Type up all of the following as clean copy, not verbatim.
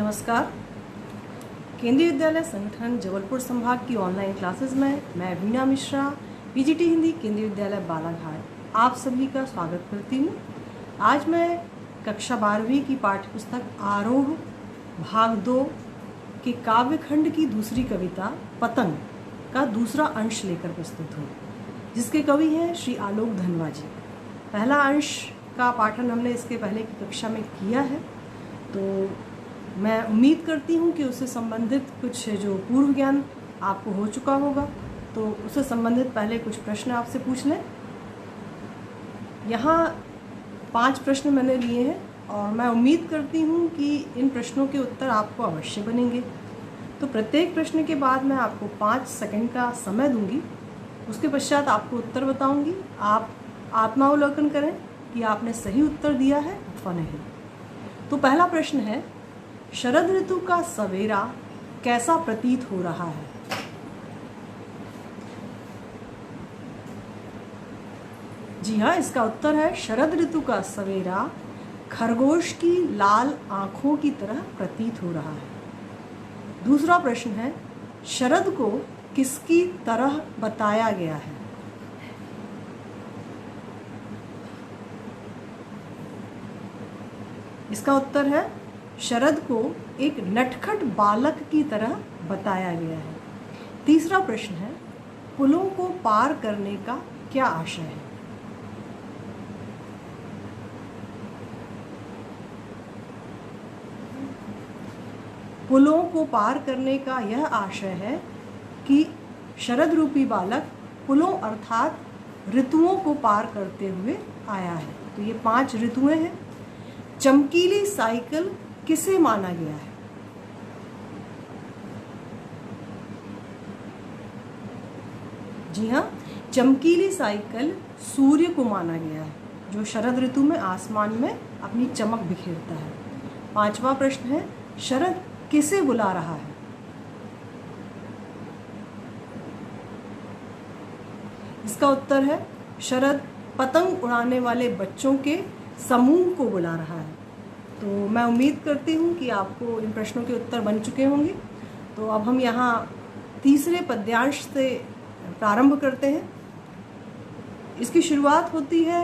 नमस्कार। केंद्रीय विद्यालय संगठन जबलपुर संभाग की ऑनलाइन क्लासेस में मैं वीणा मिश्रा, पीजीटी हिंदी, केंद्रीय विद्यालय बालाघाट, आप सभी का स्वागत करती हूँ। आज मैं कक्षा 12वीं की पाठ्यपुस्तक आरोह भाग 2 के काव्यखंड की दूसरी कविता पतंग का दूसरा अंश लेकर प्रस्तुत हूँ, जिसके कवि हैं श्री आलोक धनवा जी। पहला अंश का पाठन हमने इसके पहले की कक्षा में किया है, तो मैं उम्मीद करती हूँ कि उससे संबंधित कुछ जो पूर्व ज्ञान आपको हो चुका होगा, तो उससे संबंधित पहले कुछ प्रश्न आपसे पूछ लें। यहाँ 5 प्रश्न मैंने लिए हैं और मैं उम्मीद करती हूँ कि इन प्रश्नों के उत्तर आपको अवश्य बनेंगे। तो प्रत्येक प्रश्न के बाद मैं आपको 5 सेकंड का समय दूंगी, उसके पश्चात आपको उत्तर बताऊंगी। आप आत्मावलोकन करें कि आपने सही उत्तर दिया है अथवा नहीं। तो पहला प्रश्न है, शरद ऋतु का सवेरा कैसा प्रतीत हो रहा है? जी हाँ, इसका उत्तर है शरद ऋतु का सवेरा खरगोश की लाल आंखों की तरह प्रतीत हो रहा है। दूसरा प्रश्न है, शरद को किसकी तरह बताया गया है? इसका उत्तर है शरद को एक नटखट बालक की तरह बताया गया है। तीसरा प्रश्न है, पुलों को पार करने का क्या आशय है? पुलों को पार करने का यह आशय है कि शरद रूपी बालक पुलों अर्थात ऋतुओं को पार करते हुए आया है। तो ये 5 ऋतुएं हैं। चमकीली साइकिल किसे माना गया है? जी हाँ, चमकीली साइकिल सूर्य को माना गया है, जो शरद ऋतु में आसमान में अपनी चमक बिखेरता है। 5वां प्रश्न है, शरद किसे बुला रहा है? इसका उत्तर है शरद पतंग उड़ाने वाले बच्चों के समूह को बुला रहा है। तो मैं उम्मीद करती हूँ कि आपको इन प्रश्नों के उत्तर बन चुके होंगे। तो अब हम यहाँ तीसरे पद्यांश से प्रारंभ करते हैं। इसकी शुरुआत होती है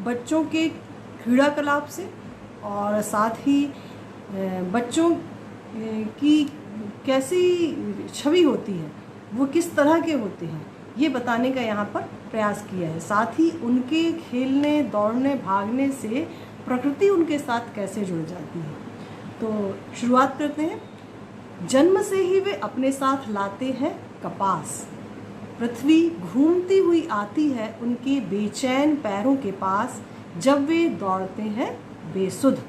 बच्चों के क्रीड़ाकलाप से और साथ ही बच्चों की कैसी छवि होती है, वो किस तरह के होते हैं, ये बताने का यहाँ पर प्रयास किया है। साथ ही उनके खेलने, दौड़ने, भागने से प्रकृति उनके साथ कैसे जुड़ जाती है। तो शुरुआत करते हैं। जन्म से ही वे अपने साथ लाते हैं कपास, पृथ्वी घूमती हुई आती है उनके बेचैन पैरों के पास, जब वे दौड़ते हैं बेसुध।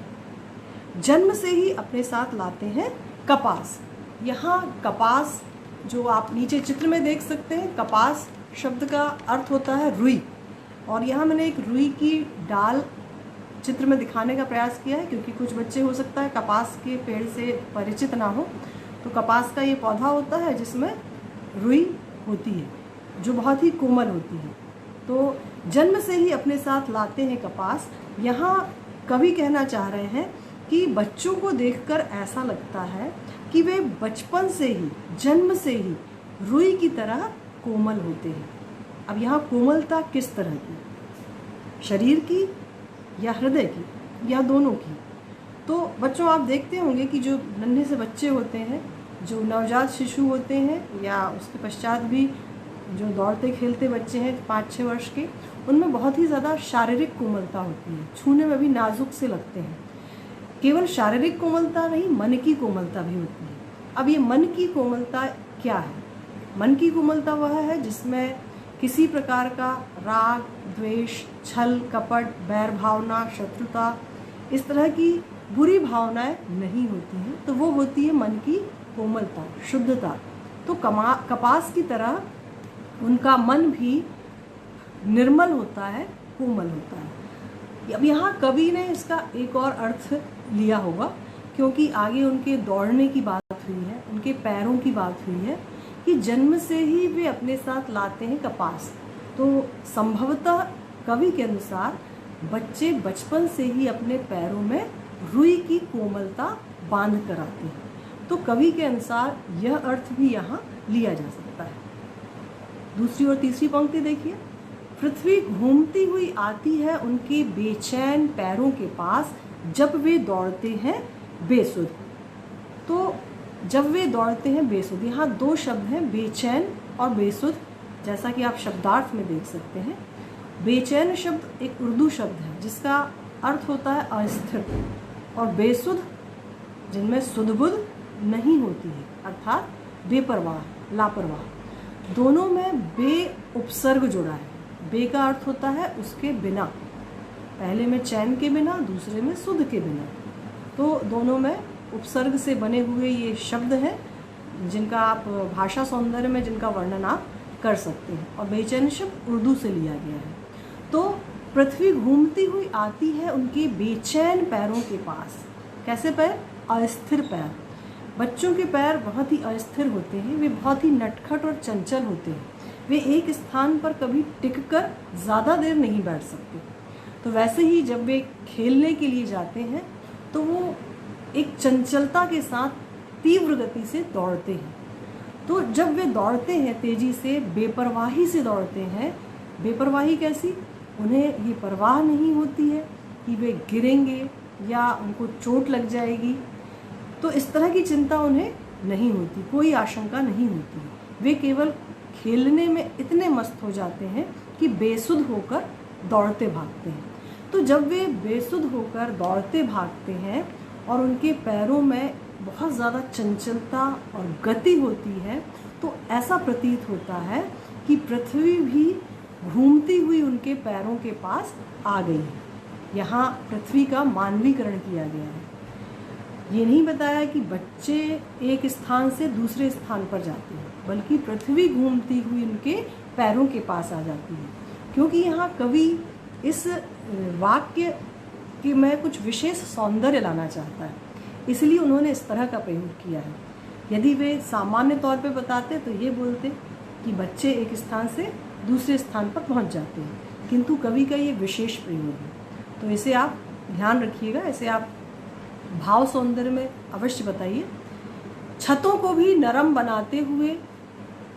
जन्म से ही अपने साथ लाते हैं कपास। यहाँ कपास जो आप नीचे चित्र में देख सकते हैं, कपास शब्द का अर्थ होता है रुई, और यहाँ मैंने एक रुई की डाल चित्र में दिखाने का प्रयास किया है, क्योंकि कुछ बच्चे हो सकता है कपास के पेड़ से परिचित ना हो। तो कपास का ये पौधा होता है जिसमें रुई होती है, जो बहुत ही कोमल होती है। तो जन्म से ही अपने साथ लाते हैं कपास। यहाँ कवि कहना चाह रहे हैं कि बच्चों को देखकर ऐसा लगता है कि वे बचपन से ही, जन्म से ही रुई की तरह कोमल होते हैं। अब यहाँ कोमलता किस तरह की? शरीर की या हृदय की या दोनों की? तो बच्चों, आप देखते होंगे कि जो नन्हे से बच्चे होते हैं, जो नवजात शिशु होते हैं, या उसके पश्चात भी जो दौड़ते खेलते बच्चे हैं 5-6 वर्ष के, उनमें बहुत ही ज़्यादा शारीरिक कोमलता होती है, छूने में भी नाजुक से लगते हैं। केवल शारीरिक कोमलता नहीं, मन की कोमलता भी होती है। अब ये मन की कोमलता क्या है? मन की कोमलता वह है जिसमें किसी प्रकार का राग, द्वेष, छल, कपट, बैर भावना, शत्रुता, इस तरह की बुरी भावनाएं नहीं होती हैं। तो वो होती है मन की कोमलता, शुद्धता। तो कपास की तरह उनका मन भी निर्मल होता है, कोमल होता है। अब यहाँ कवि ने इसका एक और अर्थ लिया होगा, क्योंकि आगे उनके दौड़ने की बात हुई है, उनके पैरों की बात हुई है कि जन्म से ही वे अपने साथ लाते हैं कपास। तो संभवतः कवि के अनुसार बच्चे बचपन से ही अपने पैरों में रुई की कोमलता बांध कर आती है। तो कवि के अनुसार यह अर्थ भी यहाँ लिया जा सकता है। दूसरी और तीसरी पंक्ति देखिए, पृथ्वी घूमती हुई आती है उनके बेचैन पैरों के पास, जब वे दौड़ते हैं बेसुध। तो जब वे दौड़ते हैं बेसुध, यहाँ दो शब्द हैं, बेचैन और बेसुध, जैसा कि आप शब्दार्थ में देख सकते हैं। बेचैन शब्द एक उर्दू शब्द है जिसका अर्थ होता है अस्थिर, और बेसुध जिनमें सुध-बुध नहीं होती है, अर्थात बेपरवाह, लापरवाह। दोनों में बे उपसर्ग जुड़ा है। बे का अर्थ होता है उसके बिना, पहले में चैन के बिना, दूसरे में सुध के बिना। तो दोनों में उपसर्ग से बने हुए ये शब्द हैं जिनका आप भाषा सौंदर्य में जिनका वर्णन आप कर सकते हैं। और बेचैन शब्द उर्दू से लिया गया है। तो पृथ्वी घूमती हुई आती है उनके बेचैन पैरों के पास। कैसे पैर? अस्थिर पैर। बच्चों के पैर बहुत ही अस्थिर होते हैं, वे बहुत ही नटखट और चंचल होते हैं। वे एक स्थान पर कभी टिककर ज़्यादा देर नहीं बैठ सकते। तो वैसे ही जब वे खेलने के लिए जाते हैं तो वो एक चंचलता के साथ तीव्र गति से दौड़ते हैं। तो जब वे दौड़ते हैं तेज़ी से, बेपरवाही से दौड़ते हैं। बेपरवाही कैसी? उन्हें ये परवाह नहीं होती है कि वे गिरेंगे या उनको चोट लग जाएगी। तो इस तरह की चिंता उन्हें नहीं होती, कोई आशंका नहीं होती। वे केवल खेलने में इतने मस्त हो जाते हैं कि बेसुध होकर दौड़ते भागते हैं। तो जब वे बेसुध होकर दौड़ते भागते हैं और उनके पैरों में बहुत ज़्यादा चंचलता और गति होती है, तो ऐसा प्रतीत होता है कि पृथ्वी भी घूमती हुई उनके पैरों के पास आ गई है। यहाँ पृथ्वी का मानवीकरण किया गया है। ये नहीं बताया कि बच्चे एक स्थान से दूसरे स्थान पर जाते हैं, बल्कि पृथ्वी घूमती हुई उनके पैरों के पास आ जाती है। क्योंकि यहाँ कवि इस वाक्य कि मैं कुछ विशेष सौंदर्य लाना चाहता है, इसलिए उन्होंने इस तरह का प्रयोग किया है। यदि वे सामान्य तौर पे बताते तो ये बोलते कि बच्चे एक स्थान से दूसरे स्थान पर पहुंच जाते हैं, किंतु कवि का ये विशेष प्रयोग है। तो इसे आप ध्यान रखिएगा, इसे आप भाव सौंदर्य में अवश्य बताइए। छतों को भी नरम बनाते हुए,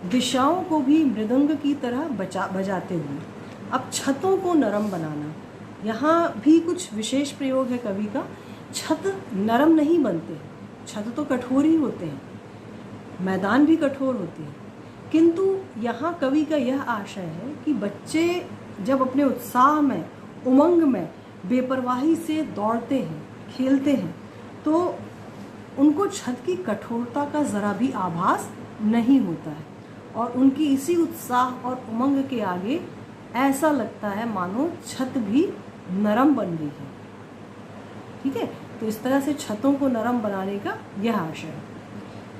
दिशाओं को भी मृदंग की तरह बजाते हुए। अब छतों को नरम बनाना, यहाँ भी कुछ विशेष प्रयोग है कवि का। छत नरम नहीं बनते, छत तो कठोर ही होते हैं, मैदान भी कठोर होते हैं। किंतु यहाँ कवि का यह आशय है कि बच्चे जब अपने उत्साह में, उमंग में बेपरवाही से दौड़ते हैं, खेलते हैं, तो उनको छत की कठोरता का ज़रा भी आभास नहीं होता है, और उनकी इसी उत्साह और उमंग के आगे ऐसा लगता है मानो छत भी नरम बन गई है। ठीक है, तो इस तरह से छतों को नरम बनाने का यह आशय है।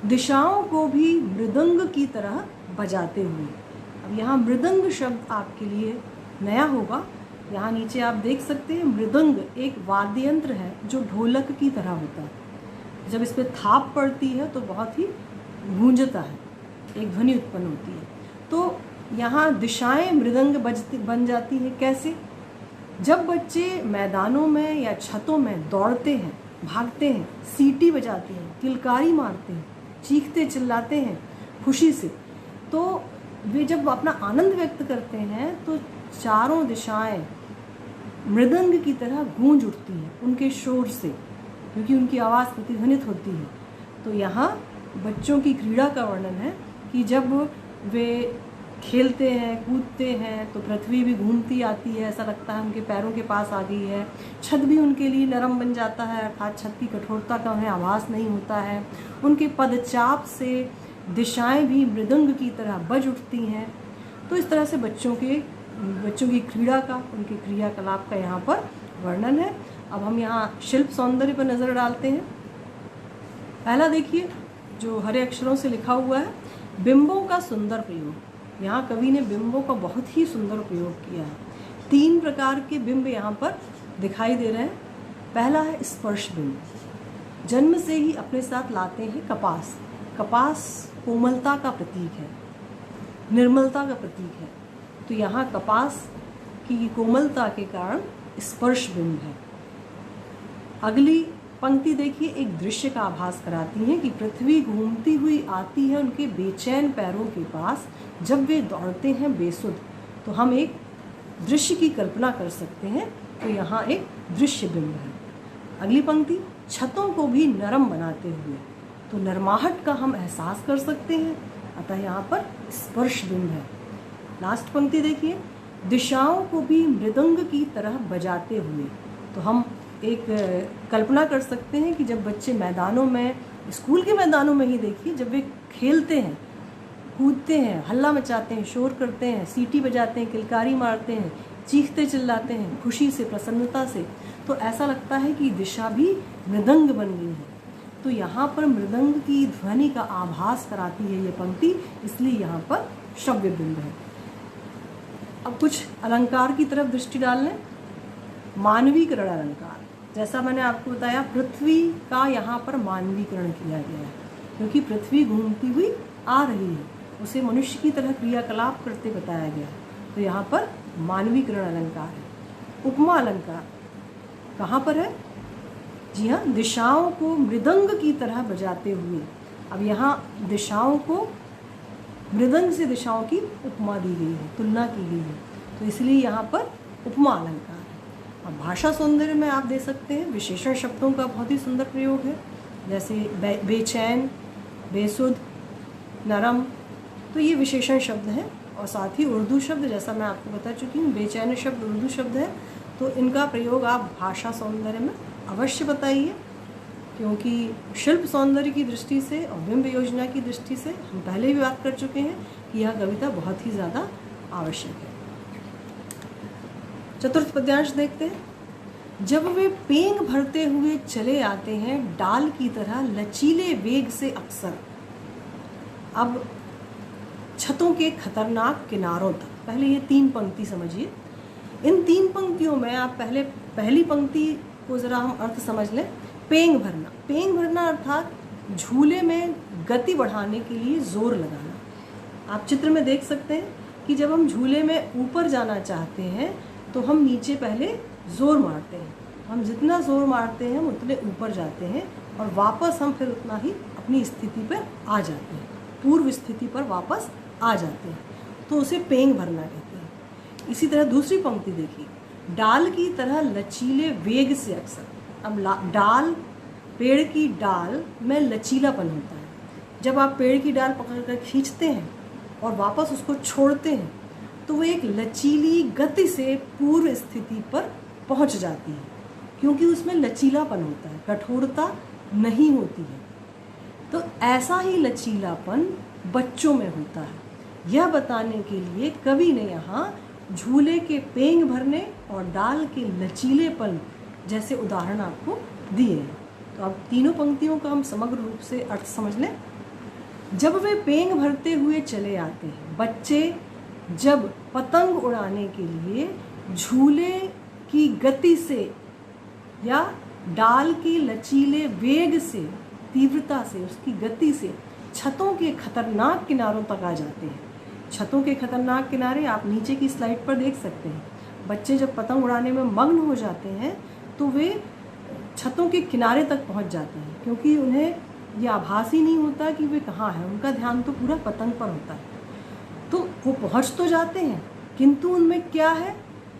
दिशाओं को भी मृदंग की तरह बजाते हुए। अब यहाँ मृदंग शब्द आपके लिए नया होगा। यहाँ नीचे आप देख सकते हैं, मृदंग एक वाद्य यंत्र है जो ढोलक की तरह होता है। जब इस पर थाप पड़ती है तो बहुत ही गूंजता है, एक ध्वनि उत्पन्न होती है। तो यहाँ दिशाएं मृदंग बन जाती हैं। कैसे? जब बच्चे मैदानों में या छतों में दौड़ते हैं, भागते हैं, सीटी बजाते हैं, किलकारी मारते हैं, चीखते चिल्लाते हैं खुशी से, तो वे जब अपना आनंद व्यक्त करते हैं तो चारों दिशाएं मृदंग की तरह गूंज उठती हैं उनके शोर से, क्योंकि उनकी आवाज़ प्रतिध्वनित होती है। तो यहाँ बच्चों की क्रीड़ा का वर्णन है कि जब वे खेलते हैं, कूदते हैं, तो पृथ्वी भी घूमती आती है, ऐसा लगता है उनके पैरों के पास आ गई है। छत भी उनके लिए नरम बन जाता है, अर्थात छत की कठोरता का उन्हें आभास नहीं होता है। उनके पदचाप से दिशाएं भी मृदंग की तरह बज उठती हैं। तो इस तरह से बच्चों की क्रीड़ा का, उनके क्रियाकलाप का यहाँ पर वर्णन है। अब हम यहाँ शिल्प सौंदर्य पर नज़र डालते हैं। पहला देखिए, जो हरे अक्षरों से लिखा हुआ है, बिंबों का सुंदर प्रयोग। यहाँ कवि ने बिंबों का बहुत ही सुंदर प्रयोग किया है। 3 प्रकार के बिंब यहाँ पर दिखाई दे रहे हैं। पहला है स्पर्श बिंब। जन्म से ही अपने साथ लाते हैं कपास। कपास कोमलता का प्रतीक है, निर्मलता का प्रतीक है। तो यहाँ कपास की कोमलता के कारण स्पर्श बिंब है। अगली पंक्ति देखिए एक दृश्य का आभास कराती है कि पृथ्वी घूमती हुई आती है उनके बेचैन पैरों के पास, जब वे दौड़ते हैं बेसुध। तो हम एक दृश्य की कल्पना कर सकते हैं, तो यहाँ एक दृश्य बिंब है। अगली पंक्ति, छतों को भी नरम बनाते हुए, तो नरमाहट का हम एहसास कर सकते हैं, अतः यहाँ पर स्पर्श बिंब है। लास्ट पंक्ति देखिए, दिशाओं को भी मृदंग की तरह बजाते हुए, तो हम एक कल्पना कर सकते हैं कि जब बच्चे मैदानों में, स्कूल के मैदानों में ही देखिए, जब वे खेलते हैं, कूदते हैं, हल्ला मचाते हैं, शोर करते हैं, सीटी बजाते हैं, किलकारी मारते हैं, चीखते चिल्लाते हैं खुशी से, प्रसन्नता से, तो ऐसा लगता है कि दिशा भी मृदंग बन गई है। तो यहाँ पर मृदंग की ध्वनि का आभास कराती है ये पंक्ति, इसलिए यहाँ पर श्रव्य बिंब है। अब कुछ अलंकार की तरफ दृष्टि डाल लें। मानवीकरण अलंकार, जैसा मैंने आपको बताया, पृथ्वी का यहाँ पर मानवीकरण किया गया है, क्योंकि पृथ्वी घूमती हुई आ रही है, उसे मनुष्य की तरह क्रियाकलाप करते बताया गया है, तो यहाँ पर मानवीकरण अलंकार है। उपमा अलंकार कहाँ पर है? जी हाँ, दिशाओं को मृदंग की तरह बजाते हुए। अब यहाँ दिशाओं को मृदंग से दिशाओं की उपमा दी गई है, तुलना की गई है, तो इसलिए यहाँ पर उपमा अलंकार है। और भाषा सौंदर्य में आप दे सकते हैं विशेषण शब्दों का बहुत ही सुंदर प्रयोग है, जैसे बेचैन, बेसुध, नरम, तो ये विशेषण शब्द हैं। और साथ ही उर्दू शब्द, जैसा मैं आपको बता चुकी हूँ, बेचैन शब्द उर्दू शब्द है, तो इनका प्रयोग आप भाषा सौंदर्य में अवश्य बताइए, क्योंकि शिल्प सौंदर्य की दृष्टि से और बिंब योजना की दृष्टि से हम पहले भी बात कर चुके हैं कि यह कविता बहुत ही ज़्यादा आवश्यक है। चतुर्थ पद्यांश देखते हैं। जब वे पेंग भरते हुए चले आते हैं डाल की तरह लचीले वेग से अक्सर। अब छतों के खतरनाक किनारों तक, पहले ये 3 पंक्ति समझिए। इन 3 पंक्तियों में आप पहले पहली पंक्ति को ज़रा हम अर्थ समझ लें। पेंग भरना, पेंग भरना अर्थात झूले में गति बढ़ाने के लिए जोर लगाना। आप चित्र में देख सकते हैं कि जब हम झूले में ऊपर जाना चाहते हैं तो हम नीचे पहले ज़ोर मारते हैं, हम जितना ज़ोर मारते हैं हम उतने ऊपर जाते हैं और वापस हम फिर उतना ही अपनी स्थिति पर आ जाते हैं, पूर्व स्थिति पर वापस आ जाते हैं, तो उसे पेंग भरना कहते हैं। इसी तरह दूसरी पंक्ति देखिए, डाल की तरह लचीले वेग से अक्सर। अब डाल, पेड़ की डाल में लचीलापन होता है। जब आप पेड़ की डाल पकड़कर खींचते हैं और वापस उसको छोड़ते हैं तो वो एक लचीली गति से पूर्व स्थिति पर पहुंच जाती है, क्योंकि उसमें लचीलापन होता है, कठोरता नहीं होती है। तो ऐसा ही लचीलापन बच्चों में होता है। यह बताने के लिए कवि ने यहाँ झूले के पेंग भरने और डाल के लचीलेपन जैसे उदाहरण आपको दिए हैं। तो अब तीनों पंक्तियों का हम समग्र रूप से अर्थ समझ लें। जब वे पेंग भरते हुए चले आते हैं, बच्चे जब पतंग उड़ाने के लिए झूले की गति से या डाल के लचीले वेग से, तीव्रता से, उसकी गति से छतों के खतरनाक किनारों तक आ जाते हैं। छतों के खतरनाक किनारे आप नीचे की स्लाइड पर देख सकते हैं। बच्चे जब पतंग उड़ाने में मग्न हो जाते हैं तो वे छतों के किनारे तक पहुंच जाते हैं, क्योंकि उन्हें यह आभास ही नहीं होता कि वे कहाँ हैं, उनका ध्यान तो पूरा पतंग पर होता है। तो वो पहुंच तो जाते हैं, किंतु उनमें क्या है?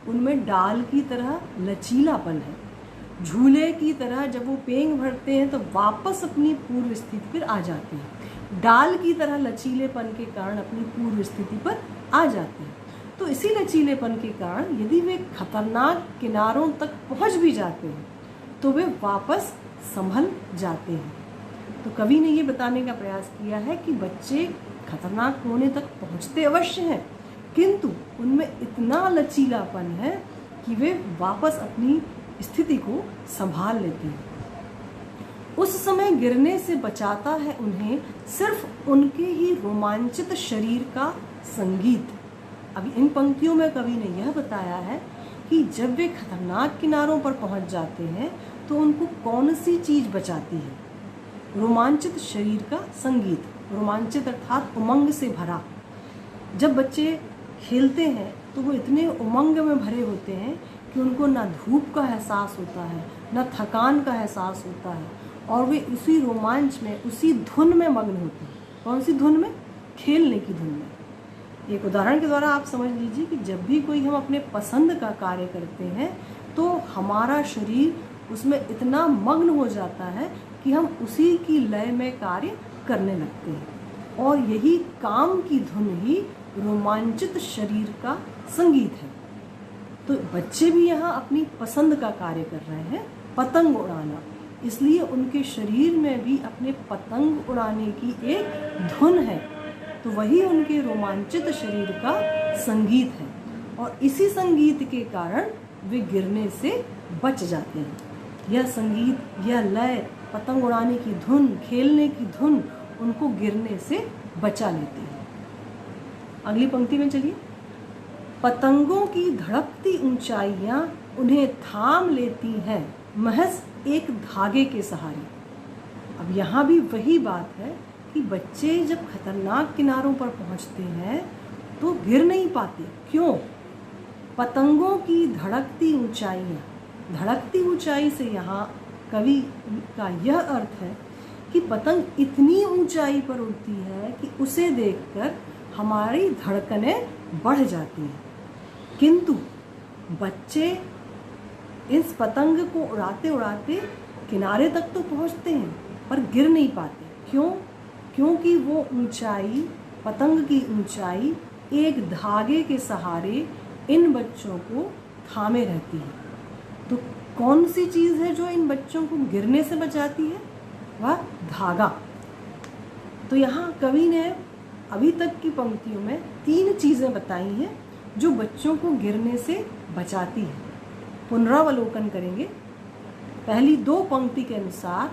उनमें डाल की तरह लचीलापन है। झूले की तरह जब वो पेंग भरते हैं तो वापस अपनी पूर्व स्थिति पर आ जाते हैं। डाल की तरह लचीलेपन के कारण अपनी पूर्व स्थिति पर आ जाते हैं। तो इसी लचीलेपन के कारण यदि वे खतरनाक किनारों तक पहुंच भी जाते हैं तो वे वापस संभल जाते हैं। तो कवि ने ये बताने का प्रयास किया है कि बच्चे खतरनाक होने तक पहुंचते अवश्य हैं, किंतु उनमें इतना लचीलापन है कि वे वापस अपनी स्थिति को संभाल लेते हैं। उस समय गिरने से बचाता है उन्हें सिर्फ उनके ही रोमांचित शरीर का संगीत। अब इन पंक्तियों में कवि ने यह बताया है कि जब वे खतरनाक किनारों पर पहुंच जाते हैं तो उनको कौन सी चीज़ बचाती है? रोमांचित शरीर का संगीत। रोमांचित अर्थात उमंग से भरा। जब बच्चे खेलते हैं तो वो इतने उमंग में भरे होते हैं कि उनको ना धूप का एहसास होता है, ना थकान का एहसास होता है, और वे उसी रोमांच में, उसी धुन में मग्न होते हैं। कौन सी धुन में? खेलने की धुन में। एक उदाहरण के द्वारा आप समझ लीजिए कि जब भी कोई हम अपने पसंद का कार्य करते हैं तो हमारा शरीर उसमें इतना मग्न हो जाता है कि हम उसी की लय में कार्य करने लगते हैं, और यही काम की धुन ही रोमांचित शरीर का संगीत है। तो बच्चे भी यहाँ अपनी पसंद का कार्य कर रहे हैं, पतंग उड़ाना, इसलिए उनके शरीर में भी अपने पतंग उड़ाने की एक धुन है। तो वही उनके रोमांचित शरीर का संगीत है, और इसी संगीत के कारण वे गिरने से बच जाते हैं। यह संगीत, यह लय, पतंग उड़ाने की धुन, खेलने की धुन उनको गिरने से बचा लेती है। अगली पंक्ति में चलिए। पतंगों की धड़कती ऊंचाइयां उन्हें थाम लेती हैं महज एक धागे के सहारे। अब यहाँ भी वही बात है कि बच्चे जब खतरनाक किनारों पर पहुँचते हैं तो गिर नहीं पाते। क्यों? पतंगों की धड़कती ऊंचाइयाँ। धड़कती ऊंचाई से यहाँ कवि का यह अर्थ है कि पतंग इतनी ऊंचाई पर उड़ती है कि उसे देखकर हमारी धड़कनें बढ़ जाती हैं, किंतु बच्चे इस पतंग को उड़ाते उड़ाते किनारे तक तो पहुंचते हैं पर गिर नहीं पाते। क्यों? क्योंकि वो ऊंचाई, पतंग की ऊंचाई एक धागे के सहारे इन बच्चों को थामे रहती है। तो कौन सी चीज़ है जो इन बच्चों को गिरने से बचाती है? वह धागा। तो यहाँ कवि ने अभी तक की पंक्तियों में 3 चीज़ें बताई हैं जो बच्चों को गिरने से बचाती है। पुनरावलोकन करेंगे। पहली 2 पंक्ति के अनुसार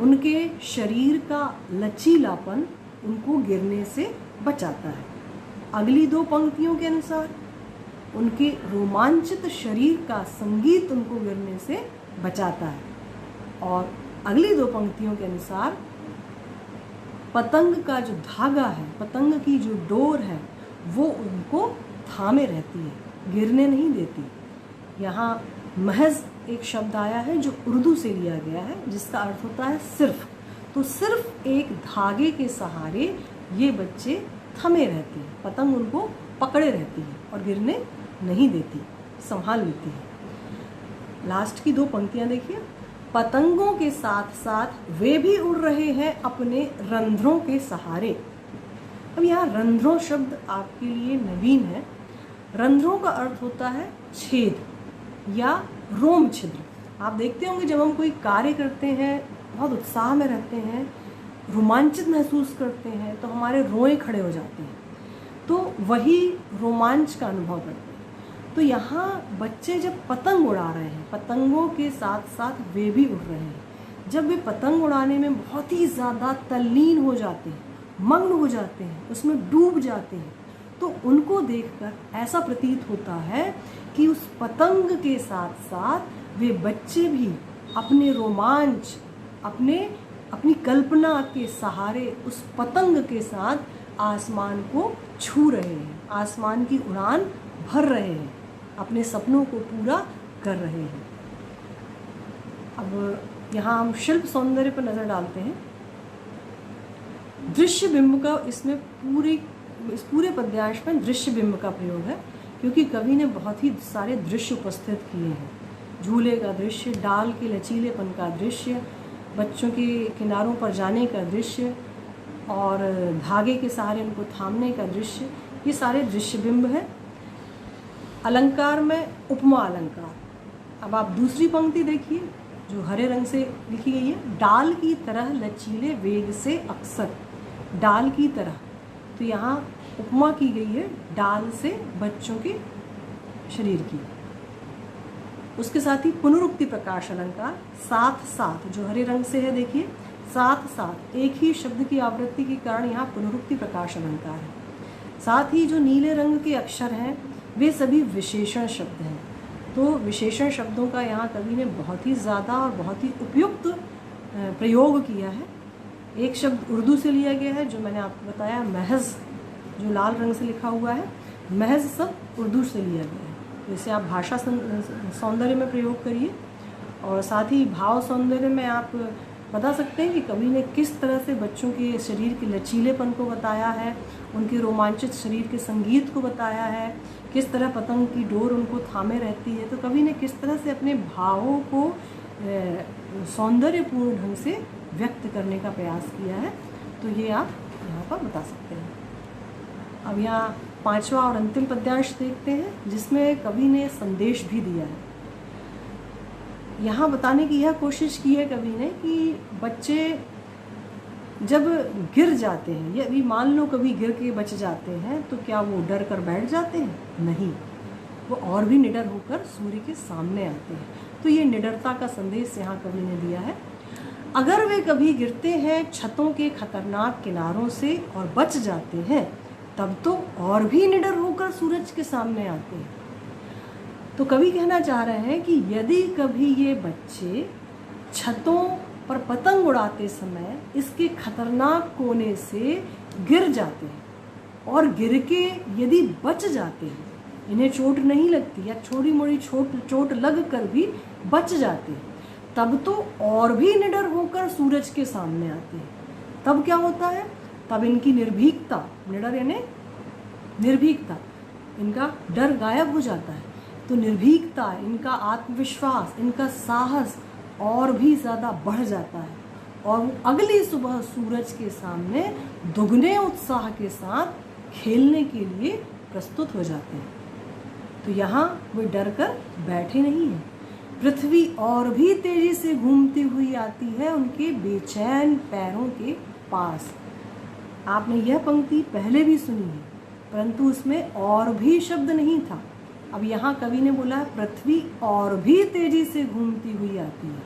उनके शरीर का लचीलापन उनको गिरने से बचाता है। अगली 2 पंक्तियों के अनुसार उनके रोमांचित शरीर का संगीत उनको गिरने से बचाता है, और अगली 2 पंक्तियों के अनुसार पतंग का जो धागा है, पतंग की जो डोर है, वो उनको थामे रहती है, गिरने नहीं देती। यहाँ महज एक शब्द आया है जो उर्दू से लिया गया है, जिसका अर्थ होता है सिर्फ। तो सिर्फ एक धागे के सहारे ये बच्चे थमे रहते हैं, पतंग उनको पकड़े रहती है और गिरने नहीं देती, संभाल लेती है। लास्ट की 2 पंक्तियाँ देखिए। पतंगों के साथ साथ वे भी उड़ रहे हैं अपने रंध्रों के सहारे। अब यहाँ रंध्रों शब्द आपके लिए नवीन है। रंध्रों का अर्थ होता है छेद या रोम छिद्र। आप देखते होंगे जब हम कोई कार्य करते हैं, बहुत उत्साह में रहते हैं, रोमांचित महसूस करते हैं, तो हमारे रोए खड़े हो जाते हैं, तो वही रोमांच का अनुभव करते हैं। तो यहाँ बच्चे जब पतंग उड़ा रहे हैं, पतंगों के साथ साथ वे भी उड़ रहे हैं। जब वे पतंग उड़ाने में बहुत ही ज़्यादा तल्लीन हो जाते हैं, मग्न हो जाते हैं, उसमें डूब जाते हैं, तो उनको देखकर ऐसा प्रतीत होता है कि उस पतंग के साथ साथ वे बच्चे भी अपने रोमांच, अपनी कल्पना के सहारे उस पतंग के साथ आसमान को छू रहे हैं, आसमान की उड़ान भर रहे हैं, अपने सपनों को पूरा कर रहे हैं। अब यहाँ हम शिल्प सौंदर्य पर नज़र डालते हैं। दृश्य बिंब का इसमें इस पूरे पद्यांश में दृश्य बिंब का प्रयोग है, क्योंकि कवि ने बहुत ही सारे दृश्य उपस्थित किए हैं। झूले का दृश्य, डाल के लचीलेपन का दृश्य, बच्चों के किनारों पर जाने का दृश्य, और धागे के सहारे उनको थामने का दृश्य, ये सारे दृश्य बिंब हैं। अलंकार में उपमा अलंकार। अब आप दूसरी पंक्ति देखिए जो हरे रंग से लिखी गई है। डाल की तरह लचीले वेग से अक्सर, डाल की तरह, तो यहाँ उपमा की गई है डाल से बच्चों के शरीर की। उसके साथ ही पुनरुक्ति प्रकाश अलंकार, साथ साथ, जो हरे रंग से है देखिए, साथ साथ, एक ही शब्द की आवृत्ति के कारण यहाँ पुनरुक्ति प्रकाश अलंकार है। साथ ही जो नीले रंग के अक्षर हैं वे सभी विशेषण शब्द हैं। तो विशेषण शब्दों का यहाँ कवि ने बहुत ही ज़्यादा और बहुत ही उपयुक्त प्रयोग किया है। एक शब्द उर्दू से लिया गया है जो मैंने आपको बताया, महज, जो लाल रंग से लिखा हुआ है, महज सब उर्दू से लिया गया है। तो इसे आप भाषा सौंदर्य में प्रयोग करिए। और साथ ही भाव सौंदर्य में आप बता सकते हैं कि कवि ने किस तरह से बच्चों के शरीर के लचीलेपन को बताया है, उनके रोमांचित शरीर के संगीत को बताया है, किस तरह पतंग की डोर उनको थामे रहती है। तो कवि ने किस तरह से अपने भावों को सौंदर्यपूर्ण ढंग से व्यक्त करने का प्रयास किया है, तो ये आप यहाँ पर बता सकते हैं। अब यहाँ 5वां और अंतिम पद्यांश देखते हैं, जिसमें कवि ने संदेश भी दिया है। यहाँ बताने की यह कोशिश की है कवि ने कि बच्चे जब गिर जाते हैं, या अभी मान लो कभी गिर के बच जाते हैं, तो क्या वो डर कर बैठ जाते हैं? नहीं, वो और भी निडर होकर सूर्य के सामने आते हैं। तो ये निडरता का संदेश यहाँ कवि ने दिया है। अगर वे कभी गिरते हैं छतों के खतरनाक किनारों से और बच जाते हैं, तब तो और भी निडर होकर सूरज के सामने आते हैं। तो कवि कहना चाह रहे हैं कि यदि कभी ये बच्चे छतों पर पतंग उड़ाते समय इसके खतरनाक कोने से गिर जाते हैं और गिर के यदि बच जाते हैं, इन्हें चोट नहीं लगती या छोटी मोटी चोट लग कर भी बच जाते हैं, तब तो और भी निडर होकर सूरज के सामने आते हैं। तब क्या होता है? तब इनकी निर्भीकता, निडर यानी निर्भीकता, इनका डर गायब हो जाता है। तो निर्भीकता, इनका आत्मविश्वास, इनका साहस और भी ज़्यादा बढ़ जाता है और वो अगली सुबह सूरज के सामने दुगने उत्साह के साथ खेलने के लिए प्रस्तुत हो जाते हैं। तो यहाँ वे डर कर बैठे नहीं हैं। पृथ्वी और भी तेजी से घूमती हुई आती है उनके बेचैन पैरों के पास। आपने यह पंक्ति पहले भी सुनी है, परंतु उसमें और भी शब्द नहीं था। अब यहाँ कवि ने बोला पृथ्वी और भी तेजी से घूमती हुई आती है।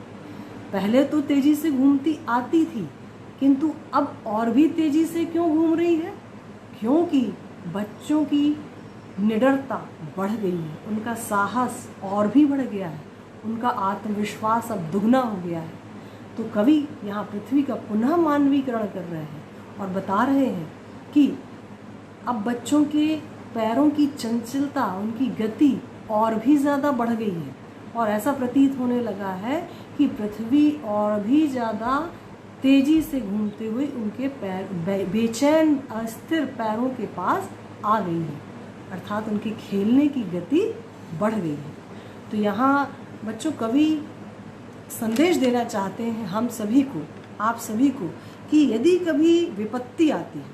पहले तो तेजी से घूमती आती थी, किंतु अब और भी तेजी से क्यों घूम रही है? क्योंकि बच्चों की निडरता बढ़ गई है, उनका साहस और भी बढ़ गया है, उनका आत्मविश्वास अब दुगना हो गया है। तो कवि यहाँ पृथ्वी का पुनः मानवीकरण कर रहे हैं और बता रहे हैं कि अब बच्चों के पैरों की चंचलता, उनकी गति और भी ज़्यादा बढ़ गई है और ऐसा प्रतीत होने लगा है कि पृथ्वी और भी ज़्यादा तेज़ी से घूमते हुए उनके पैर बेचैन अस्थिर पैरों के पास आ गई है, अर्थात उनके खेलने की गति बढ़ गई है। तो यहाँ बच्चों कवि संदेश देना चाहते हैं हम सभी को, आप सभी को, कि यदि कभी विपत्ति आती है,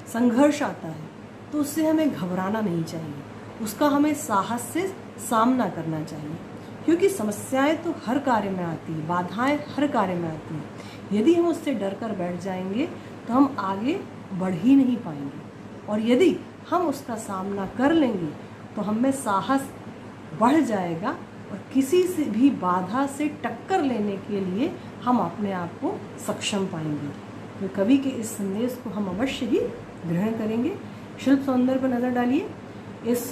संघर्ष आता है, तो उससे हमें घबराना नहीं चाहिए, उसका हमें साहस से सामना करना चाहिए, क्योंकि समस्याएं तो हर कार्य में आती हैं, बाधाएं हर कार्य में आती हैं। यदि हम उससे डर कर बैठ जाएंगे तो हम आगे बढ़ ही नहीं पाएंगे, और यदि हम उसका सामना कर लेंगे तो हमें साहस बढ़ जाएगा और किसी से भी बाधा से टक्कर लेने के लिए हम अपने आप को सक्षम पाएंगे। तो कवि के इस संदेश को हम अवश्य ही ग्रहण करेंगे। शिल्प सौंदर्य पर नज़र डालिए। इस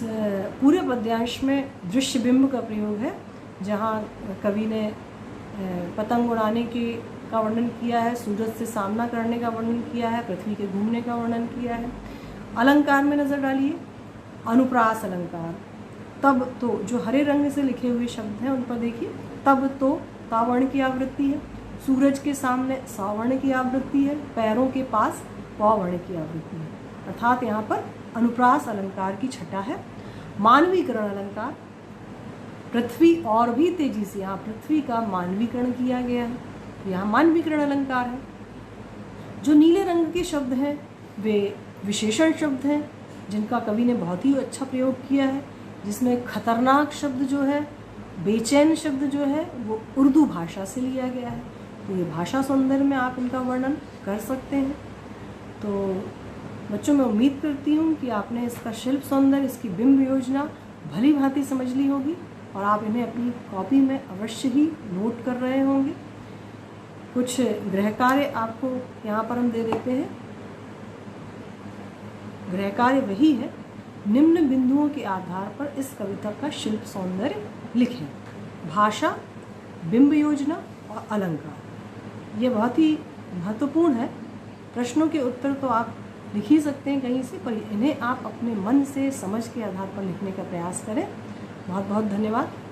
पूरे पद्यांश में दृश्य बिंब का प्रयोग है, जहाँ कवि ने पतंग उड़ाने का वर्णन किया है, सूरज से सामना करने का वर्णन किया है, पृथ्वी के घूमने का वर्णन किया है। अलंकार में नज़र डालिए। अनुप्रास अलंकार, तब तो, जो हरे रंग से लिखे हुए शब्द हैं उन पर देखिए। तब तो तावर्ण की आवृत्ति है, सूरज के सामने सावर्ण की आवृत्ति है, पैरों के पास पौवर्ण की आवृत्ति है, अर्थात यहाँ पर अनुप्रास अलंकार की छटा है। मानवीकरण अलंकार, पृथ्वी और भी तेजी से, यहाँ पृथ्वी का मानवीकरण किया गया है, यहाँ मानवीकरण अलंकार है। जो नीले रंग के शब्द हैं वे विशेषण शब्द हैं, जिनका कवि ने बहुत ही अच्छा प्रयोग किया है, जिसमें खतरनाक शब्द जो है, बेचैन शब्द जो है, वो उर्दू भाषा से लिया गया है। तो ये भाषा सौंदर्य में आप इनका वर्णन कर सकते हैं। तो बच्चों, मैं उम्मीद करती हूँ कि आपने इसका शिल्प सौंदर्य, इसकी बिंब योजना भली भांति समझ ली होगी और आप इन्हें अपनी कॉपी में अवश्य ही नोट कर रहे होंगे। कुछ गृह कार्य आपको यहाँ पर हम दे देते हैं। गृह कार्य वही है, निम्न बिंदुओं के आधार पर इस कविता का शिल्प सौंदर्य लिखें। भाषा, बिंब योजना और अलंकार, ये बहुत ही महत्वपूर्ण है। प्रश्नों के उत्तर तो आप लिख ही सकते हैं कहीं से, पर इन्हें आप अपने मन से समझ के आधार पर लिखने का प्रयास करें। बहुत बहुत धन्यवाद।